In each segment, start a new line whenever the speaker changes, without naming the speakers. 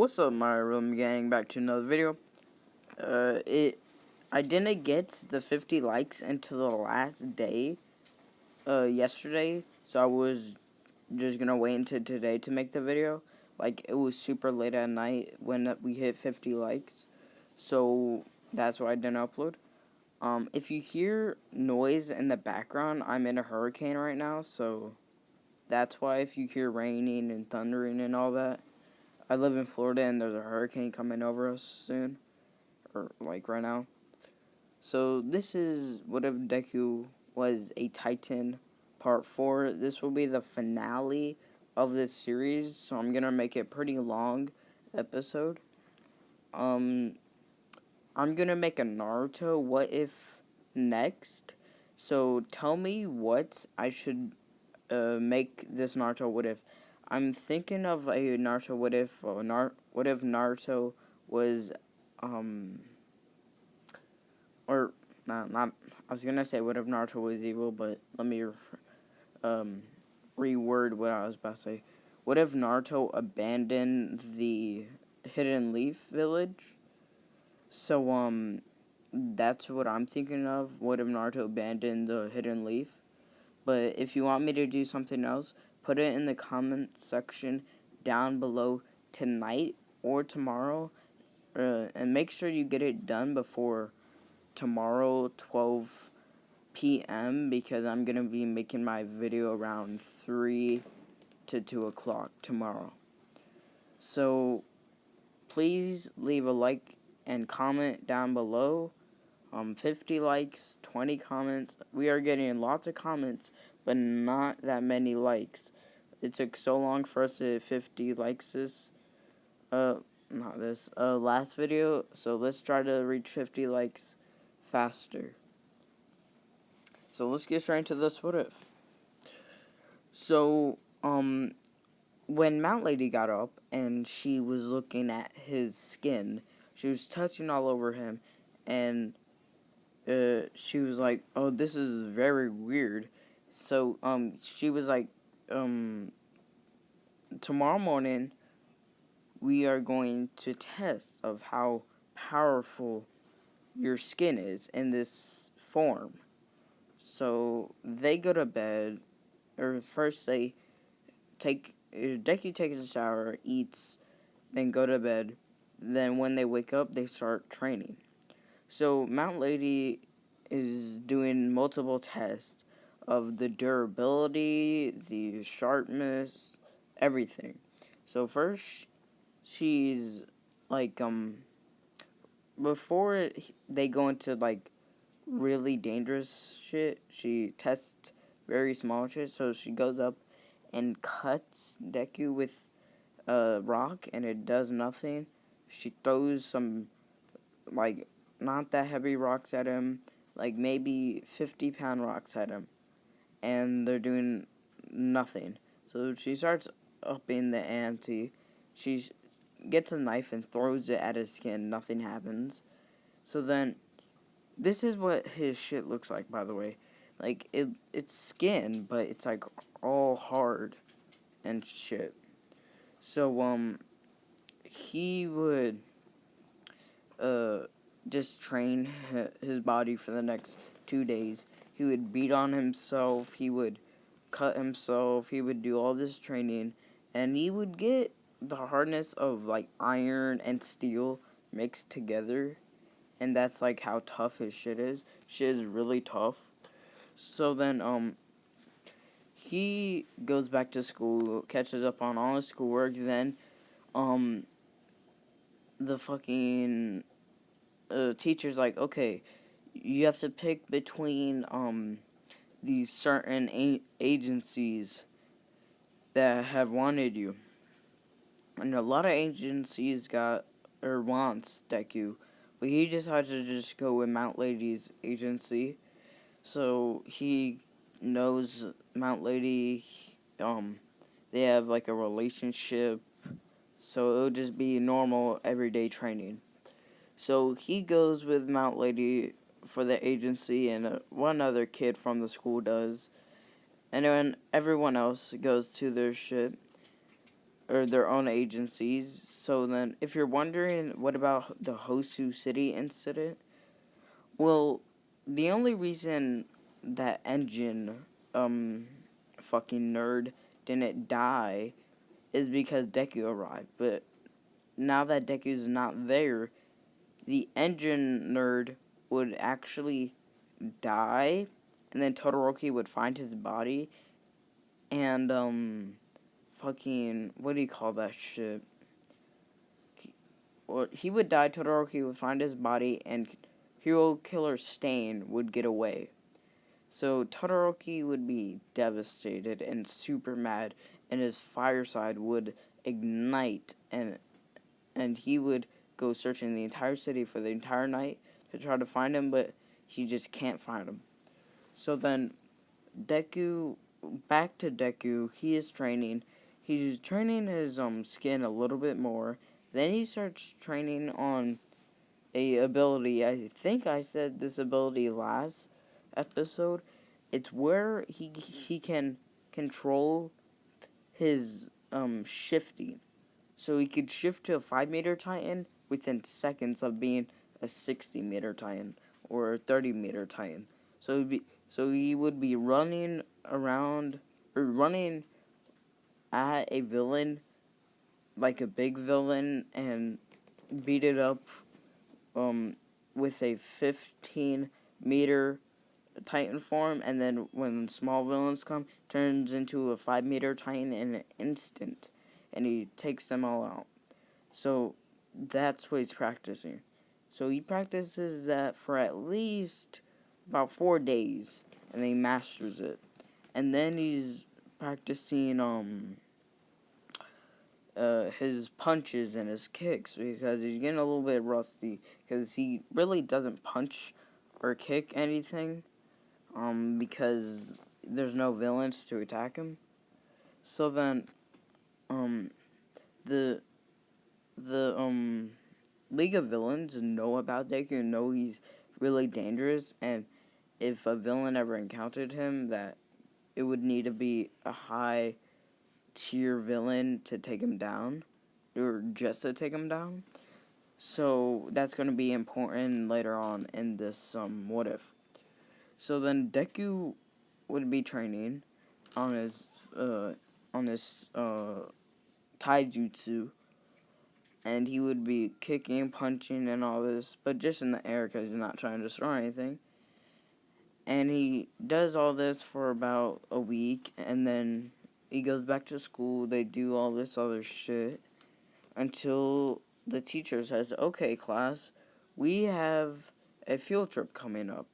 What's up, my room gang? Back to another video. I didn't get the 50 likes until the last day, yesterday. So I was just gonna wait until today to make the video. Like, it was super late at night when we hit 50 likes. So that's why I didn't upload. If you hear noise in the background, I'm in a hurricane right now. So that's why if you hear raining and thundering and all that. I live in Florida and there's a hurricane coming over us soon, or like right now. So this is What If Deku Was a Titan Part 4. This will be the finale of this series, so I'm gonna make it pretty long episode. I'm gonna make a Naruto What If next. So tell me what I should make this Naruto What If. I'm thinking of a Naruto What If. What if Naruto was, or not. I was gonna say what if Naruto was evil, but let me reword what I was about to say. What if Naruto abandoned the Hidden Leaf Village? So that's what I'm thinking of. What if Naruto abandoned the Hidden Leaf? But if you want me to do something else, put it in the comment section down below tonight or tomorrow. And make sure you get it done before tomorrow, 12 p.m. because I'm going to be making my video around 3 to 2 o'clock tomorrow. So please leave a like and comment down below. 50 likes, 20 comments. We are getting lots of comments, but not that many likes. It took so long for us to hit 50 likes last video. So let's try to reach 50 likes faster. So let's get straight into this what if. So, when Mount Lady got up and she was looking at his skin, she was touching all over him, and she was like, "Oh, this is very weird." So, she was like, "Tomorrow morning, we are going to test of how powerful your skin is in this form." So they go to bed, or first they Deku takes a shower, eats, then go to bed. Then when they wake up, they start training. So Mount Lady is doing multiple tests of the durability, the sharpness, everything. So first, she's like, before they go into like really dangerous shit, she tests very small shit. So she goes up and cuts Deku with a rock, and it does nothing. She throws some, like, not that heavy rocks at him, like maybe 50-pound rocks at him, and they're doing nothing. So she starts upping the ante. She gets a knife and throws it at his skin. Nothing happens. So then, this is what his shit looks like, by the way. Like, it's skin, but it's like all hard and shit. So, he would, just train his body for the next 2 days. He would beat on himself, he would cut himself, he would do all this training, and he would get the hardness of, like, iron and steel mixed together, and that's, like, how tough his shit is. Shit is really tough. So then, he goes back to school, catches up on all his schoolwork, then, the fucking teacher's like, okay, you have to pick between these certain agencies that have wanted you, and a lot of agencies got or wants Deku, but he decided to just go with Mount Lady's agency. So he knows Mount Lady, they have like a relationship, so it'll just be normal everyday training. So he goes with Mount Lady for the agency, and one other kid from the school does. And then everyone else goes to their shit. or their own agencies. So then, if you're wondering what about the Hosu City incident, well, the only reason that engine, fucking nerd didn't die is because Deku arrived. But now that Deku's not there, the engine nerd would actually die, and then Todoroki would find his body, and fucking, what do you call that shit? He would die, Todoroki would find his body, and Hero Killer Stain would get away. So Todoroki would be devastated and super mad, and his fire side would ignite, and he would go searching the entire city for the entire night to try to find him, but he just can't find him. So then Deku, back to Deku, he is training. He's training his skin a little bit more. Then he starts training on a ability. I think I said this ability last episode. It's where he can control his shifting. So he could shift to a 5-meter Titan within seconds of being a 60-meter Titan or a 30-meter Titan. So he would be running around or running at a villain, like a big villain, and beat it up with a 15-meter Titan form, and then when small villains come, turns into a 5-meter Titan in an instant, and he takes them all out. So that's what he's practicing. So he practices that for at least about 4 days, and then he masters it. And then he's practicing his punches and his kicks, because he's getting a little bit rusty, because he really doesn't punch or kick anything, because there's no villains to attack him. So then the League of Villains know about Deku and know he's really dangerous, and if a villain ever encountered him, that it would need to be a high tier villain to take him down, or just to take him down. So that's going to be important later on in this what if. So then Deku would be training on his taijutsu, and he would be kicking, punching, and all this, but just in the air because he's not trying to destroy anything. And he does all this for about a week, and then he goes back to school. They do all this other shit until the teacher says, "Okay, class, we have a field trip coming up."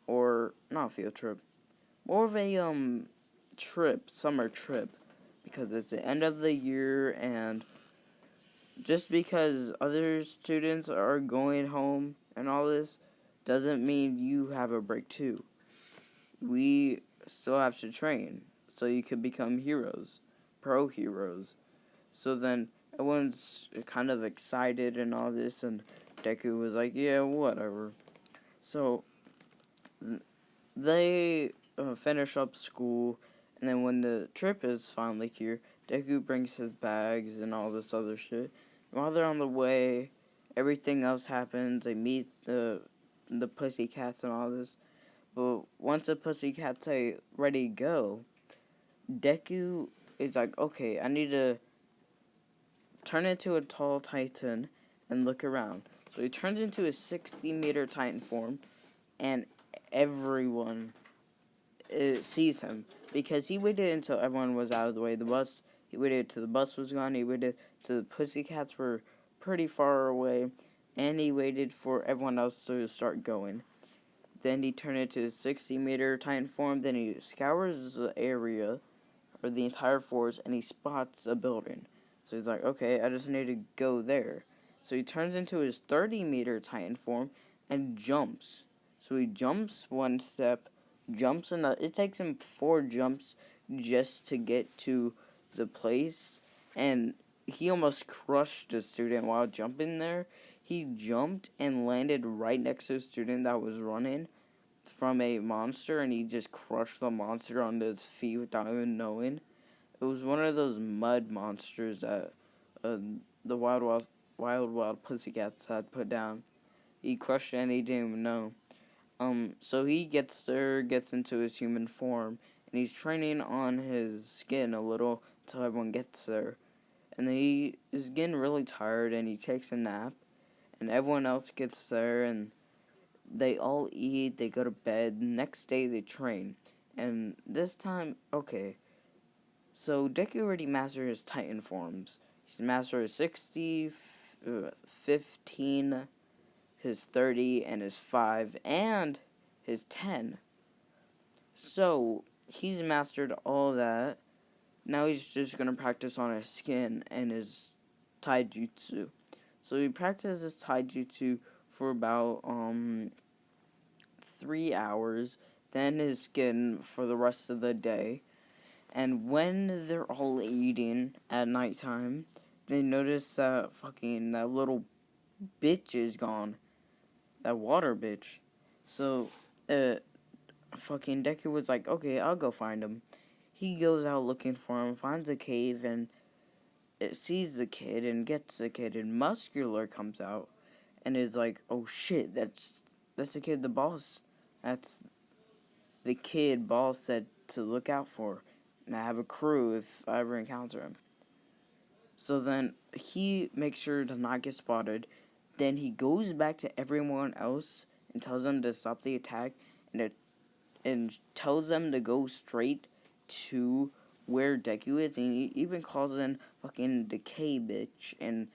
Or, not field trip, more of a trip, summer trip, because it's the end of the year, and just because other students are going home and all this doesn't mean you have a break too. We still have to train so you could become heroes, pro heroes. So then everyone's kind of excited and all this, and Deku was like, yeah, whatever. So they finish up school, and then when the trip is finally here, Deku brings his bags and all this other shit. While they're on the way, everything else happens. They meet the pussycats and all this. But once the pussycats say ready to go, Deku is like, okay, I need to turn into a tall Titan and look around. So he turns into a 60-meter Titan form, and everyone sees him, because he waited until everyone was out of the way. He waited till the bus was gone. He waited till the pussycats were pretty far away, and he waited for everyone else to start going. Then he turned into a 60-meter Titan form. Then he scours the area, or the entire forest, and he spots a building. So he's like, okay, I just need to go there. So he turns into his 30-meter Titan form and jumps. So he jumps one step, jumps another. It takes him 4 jumps just to get to the place, and he almost crushed a student while jumping there. He jumped and landed right next to a student that was running from a monster, and he just crushed the monster onto his feet without even knowing. It was one of those mud monsters that uh, the Wild Pussycats had put down. He crushed it and he didn't even know. So he gets there, gets into his human form, and he's training on his skin a little till everyone gets there. And then he is getting really tired and he takes a nap, and everyone else gets there and they all eat, they go to bed. Next day they train. And this time, okay, so Deku already mastered his Titan forms. He's mastered his 60, 15, his 30, and his 5, and his 10. So, he's mastered all that. Now he's just going to practice on his skin and his taijutsu. So he practices taijutsu for about 3 hours, then his skin for the rest of the day. And when they're all eating at nighttime, they notice that that little bitch is gone. That water bitch. So, Deku was like, okay, I'll go find him. He goes out looking for him, finds a cave, and it sees the kid and gets the kid. And Muscular comes out and is like, oh shit, that's the kid the boss. That's the kid boss said to look out for. And I have a crew if I ever encounter him. So then he makes sure to not get spotted. Then he goes back to everyone else and tells them to stop the attack, and tells them to go straight to where Deku is. And he even calls in Decay bitch and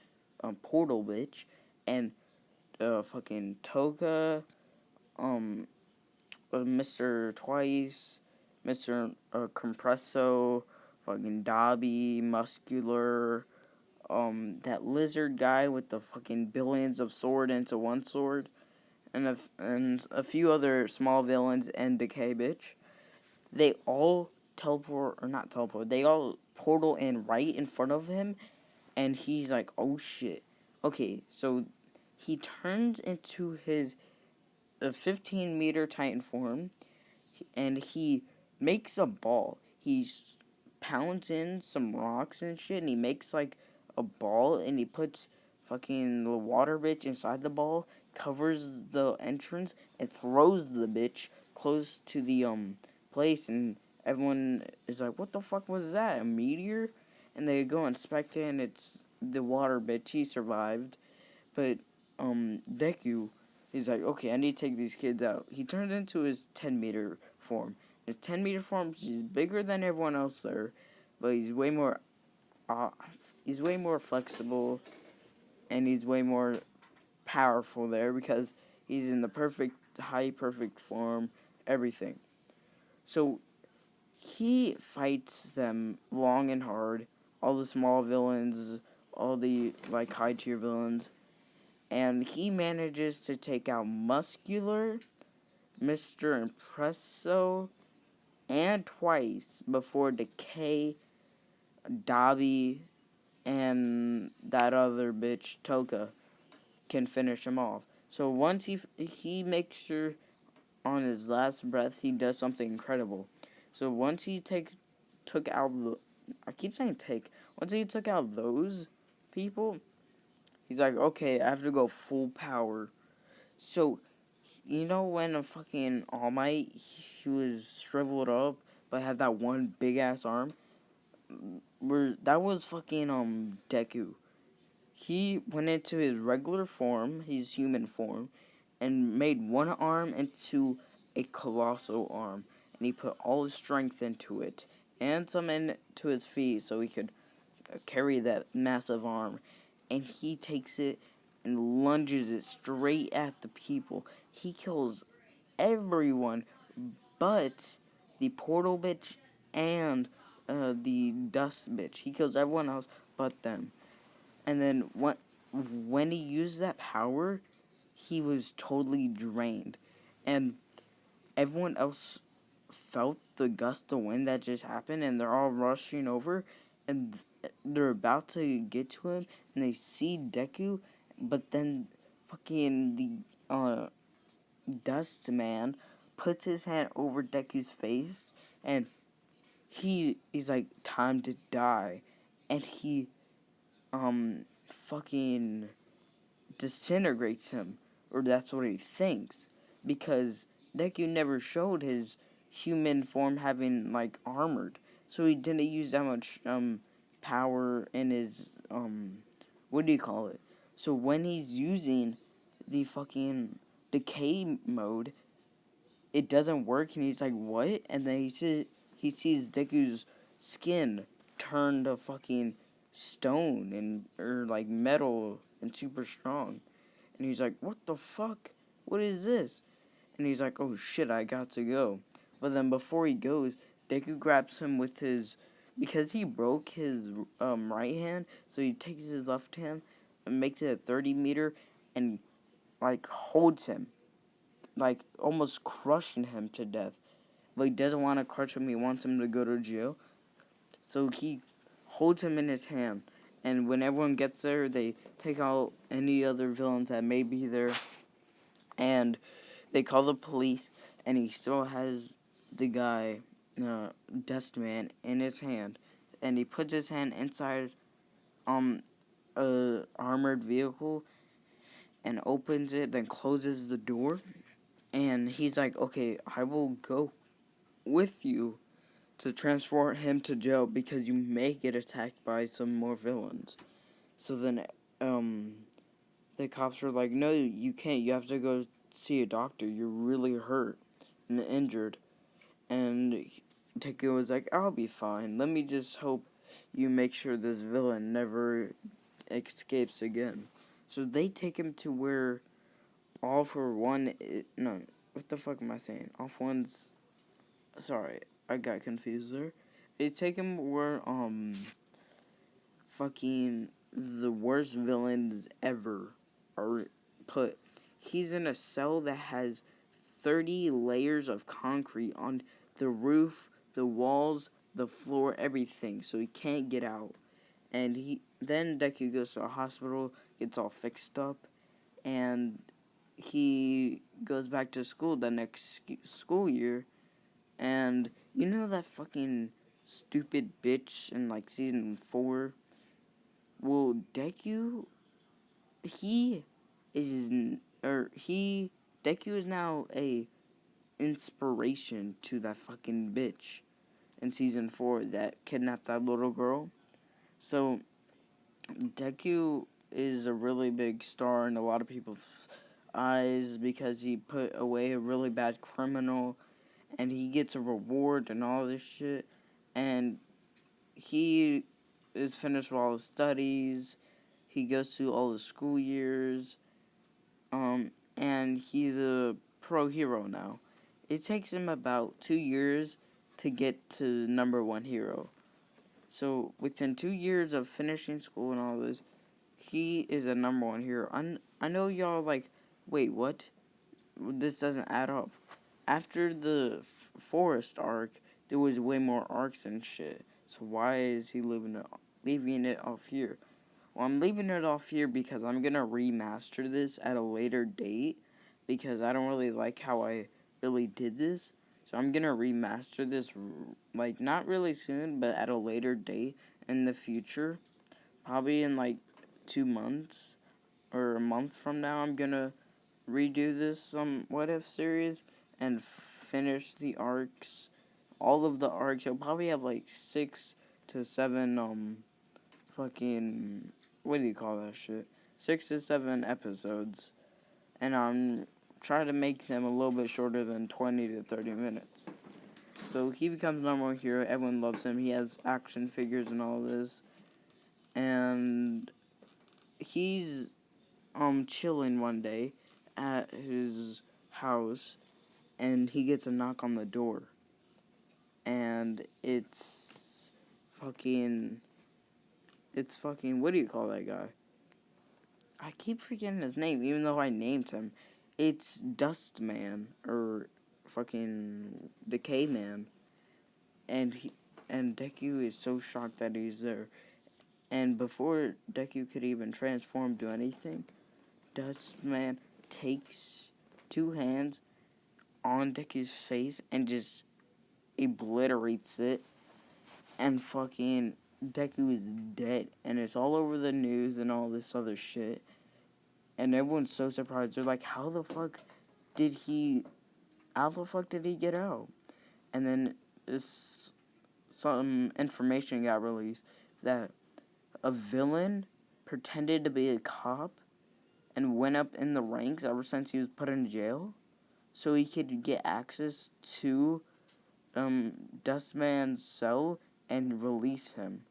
Portal bitch and Toga, Mr. Twice, Mr. Compresso, Dobby, Muscular, that lizard guy with the billions of sword into one sword, and a few other small villains and Decay bitch. They all teleport, or not teleport, they all portal in right in front of him, and he's like, oh shit. Okay, so he turns into his 15-meter Titan form, and he makes a ball. He pounds in some rocks and shit, and he makes like a ball, and he puts the water bitch inside the ball, covers the entrance, and throws the bitch close to the place, and everyone is like, "What the fuck was that? A meteor?" And they go inspect it, and it's the water bitch. He survived, but Deku, he's like, okay, I need to take these kids out. He turned into his 10-meter form. His 10-meter form is bigger than everyone else there, but he's way more flexible, and he's way more powerful there because he's in the perfect perfect form, everything. So he fights them long and hard, all the small villains, all the high tier villains, and he manages to take out Muscular, Mr. Impresso, and Twice before Decay, Dobby, and that other bitch Toka can finish him off. So once he makes sure on his last breath he does something incredible. So once he took out the I keep saying take. Once he took out those people, he's like, okay, I have to go full power. So, you know when All Might, he was shriveled up, but had that one big ass arm? That was Deku. He went into his regular form, his human form, and made one arm into a colossal arm. And he put all his strength into it, and some into his feet so he could carry that massive arm. And he takes it and lunges it straight at the people. He kills everyone but the portal bitch and the dust bitch. He kills everyone else but them. And then when he used that power, he was totally drained. And everyone else felt the gust of wind that just happened, and they're all rushing over, and they're about to get to him, and they see Deku, but then the Dust Man puts his hand over Deku's face, and he's like, time to die, and he fucking disintegrates him, or that's what he thinks, because Deku never showed his human form having like armored, so he didn't use that much power in his what do you call it? So when he's using the fucking decay mode, it doesn't work, and he's like, what? And then he sees Deku's skin turn to fucking stone and or like metal and super strong. And he's like, what the fuck? What is this? And he's like, oh shit, I got to go. But then before he goes, Deku grabs him with his, because he broke his right hand, so he takes his left hand and makes it a 30-meter and like holds him, like almost crushing him to death. But he doesn't want to crush him, he wants him to go to jail. So he holds him in his hand. And when everyone gets there, they take out any other villains that may be there. And they call the police, and he still has the guy, Dustman, in his hand. And he puts his hand inside a armored vehicle and opens it, then closes the door. And he's like, okay, I will go with you to transport him to jail because you may get attacked by some more villains. So then, the cops were like, no, you can't. You have to go see a doctor. You're really hurt and injured. And Deku was like, I'll be fine. Let me just hope you make sure this villain never escapes again. So they take him to where All For One... No, what the fuck am I saying? All For One's... Sorry, I got confused there. They take him where, fucking the worst villains ever are put. He's in a cell that has 30 layers of concrete on the roof, the walls, the floor, everything, so he can't get out. And then Deku goes to a hospital, gets all fixed up, and he goes back to school the next school year. And you know that fucking stupid bitch in like season 4? Well, Deku, he is, Deku is now a inspiration to that fucking bitch in season 4 that kidnapped that little girl. So, Deku is a really big star in a lot of people's eyes because he put away a really bad criminal and he gets a reward and all this shit. And he is finished with all his studies. He goes through all the school years. And he's a pro hero now. It takes him about 2 years to get to number 1 hero. So within 2 years of finishing school and all this, he is a number 1 hero. I know y'all like, wait, what? This doesn't add up. After the forest arc, there was way more arcs and shit. So why is he leaving it off here? Well, I'm leaving it off here because I'm going to remaster this at a later date because I don't really like how I really did this. So I'm going to remaster this, like, not really soon, but at a later date in the future. Probably in, like, 2 months or a month from now, I'm going to redo this What If series and finish the arcs. All of the arcs. You'll probably have, like, 6 to 7, fucking... what do you call that shit? 6 to 7 episodes. And I'm trying to make them a little bit shorter than 20 to 30 minutes. So he becomes number 1 hero. Everyone loves him. He has action figures and all this. And he's chilling one day at his house. And he gets a knock on the door. And it's fucking, what do you call that guy? I keep forgetting his name, even though I named him. It's Dustman, or fucking Decay Man. And Deku is so shocked that he's there. And before Deku could even transform to anything, Dustman takes 2 hands on Deku's face and just obliterates it. and fucking Deku is dead, and it's all over the news and all this other shit, and everyone's so surprised. They're like, how the fuck did he get out? And then some information got released that a villain pretended to be a cop and went up in the ranks ever since he was put in jail, so he could get access to Dustman's cell and release him.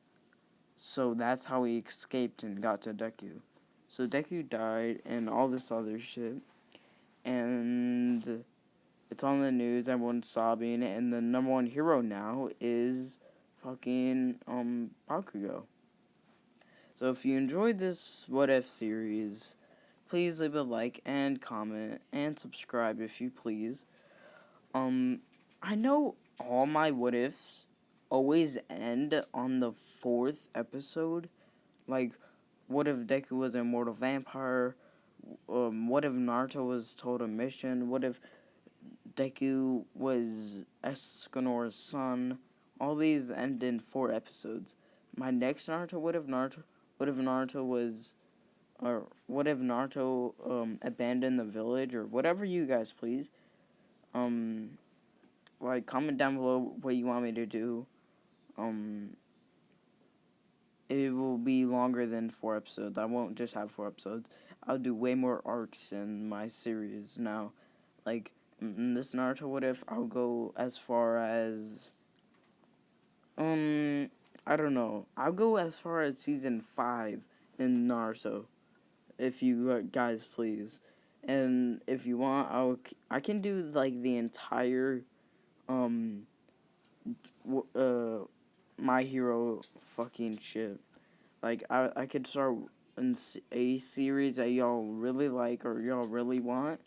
So that's how he escaped and got to Deku. So Deku died and all this other shit. And it's on the news, everyone's sobbing, and the number one hero now is fucking Bakugo. So if you enjoyed this What If series, please leave a like and comment and subscribe if you please. I know all my what ifs always end on the 4th episode. Like, what if Deku was an immortal vampire? What if Naruto was told a mission? What if Deku was Escanor's son? All these end in 4 episodes. My next Naruto, what if Naruto was, or what if Naruto abandoned the village, or whatever you guys please. Like, comment down below what you want me to do. It will be longer than 4 episodes. I won't just have 4 episodes. I'll do way more arcs in my series now. Like, in this Naruto What If, I'll go as far as, I don't know. I'll go as far as season 5 in Naruto, if you guys please. And if you want, I can do, like, the entire, My Hero fucking shit. Like, I could start in a series that y'all really like or y'all really want,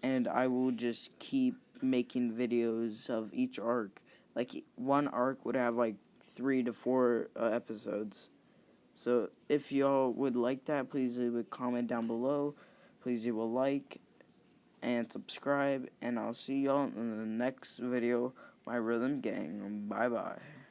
and I will just keep making videos of each arc. Like, one arc would have, like, 3 to 4 episodes. So, if y'all would like that, please leave a comment down below. Please leave a like and subscribe, and I'll see y'all in the next video, my Rhythm Gang. Bye-bye.